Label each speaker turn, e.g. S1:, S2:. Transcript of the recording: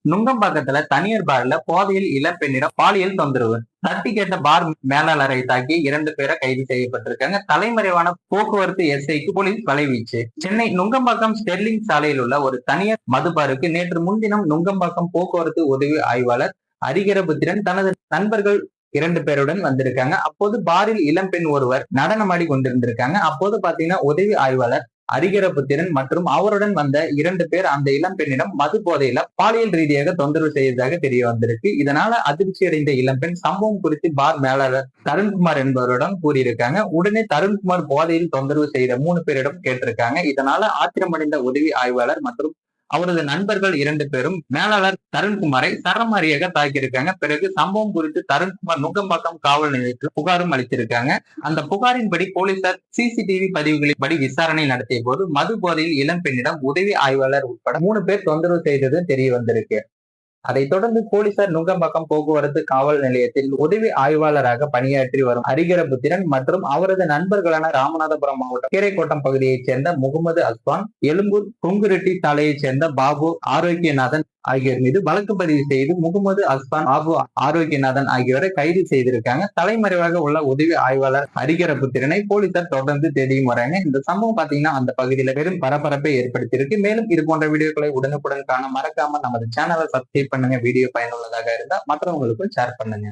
S1: நுங்கம்பாக்கத்துல தனியார் பார்ல போதையில் இளம்பெண்ணிடம் பாலியல் தொந்தரவு. தட்டி கேட்ட பார் மேலாளரை தாக்கி 2 பேரை கைது செய்யப்பட்டிருக்காங்க. தலைமறைவான போக்குவரத்து எஸ்ஐக்கு போலீஸ் வலைவீச்சு. சென்னை நுங்கம்பாக்கம் ஸ்டெர்லிங் சாலையில் உள்ள ஒரு தனியார் மதுபாருக்கு நேற்று முன்தினம் நுங்கம்பாக்கம் போக்குவரத்து உதவி ஆய்வாளர் ஹரிகரபுத்திரன் தனது நண்பர்கள் 2 பேருடன் வந்திருக்காங்க. அப்போது பாரில் இளம்பெண் ஒருவர் நடனமாடி கொண்டிருந்திருக்காங்க. அப்போது பாத்தீங்கன்னா உதவி ஆய்வாளர் ஹரிகரபுத்திரன் மற்றும் அவருடன் வந்த 2 பேர் அந்த இளம்பெண்ணிடம் மது போதையில பாலியல் ரீதியாக தொந்தரவு செய்ததாக தெரிய வந்திருக்கு. இதனால அதிர்ச்சி அடைந்த இளம்பெண் சம்பவம் குறித்து பார் மேலாளர் தருண்குமார் என்பவரிடம் கூறியிருக்காங்க. உடனே தருண்குமார் போதையில் தொந்தரவு செய்த 3 பேரிடம் கேட்டிருக்காங்க. இதனால ஆத்திரமடைந்த உதவி ஆய்வாளர் மற்றும் அவரது நண்பர்கள் 2 பேரும் மேலாளர் தருண்குமாரை சரமாரியாக தாக்கியிருக்காங்க. பிறகு சம்பவம் குறித்து தருண்குமார் நுங்கம்பாக்கம் காவல் நிலையத்தில் புகாரும் அளித்திருக்காங்க. அந்த புகாரின்படி போலீசார் சிசிடிவி பதிவுகளின்படி விசாரணை நடத்திய போது மது போதையில் இளம்பெண்ணிடம் உதவி ஆய்வாளர் உட்பட 3 பேர் தொந்தரவு செய்தது தெரிய வந்திருக்கு. அதைத் தொடர்ந்து போலீசார் நுங்கம்பாக்கம் போக்குவரத்து காவல் நிலையத்தில் உதவி ஆய்வாளராக பணியாற்றி வரும் ஹரிகரபுத்திரன் மற்றும் அவரது நண்பர்களான ராமநாதபுரம் மாவட்டம் கீரைக்கோட்டம் பகுதியைச் சேர்ந்த முகமது அஸ்வான், எழும்பூர் கொங்குரெட்டி சாலையைச் சேர்ந்த பாபு ஆரோக்கியநாதன் ஆகியோர் மீது வழக்கு பதிவு செய்து முகமது அஸ்வான், பாபு ஆரோக்கியநாதன் ஆகியோரை கைது செய்திருக்காங்க. தலைமறைவாக உள்ள உதவி ஆய்வாளர் ஹரிகரபுத்திரனை போலீசார் தொடர்ந்து தேடியும் வராங்க. இந்த சம்பவம் பாத்தீங்கன்னா அந்த பகுதியில பெரும் பரபரப்பை ஏற்படுத்தியிருக்கு. மேலும் இது போன்ற வீடியோக்களை உடனுக்குடன் காண மறக்காம நமது சேனலை சப்ஸ்கிரைப் பண்ணுங்க. வீடியோ பயனுள்ளதாக இருந்தா மற்றவங்களுக்கும் ஷேர் பண்ணுங்க.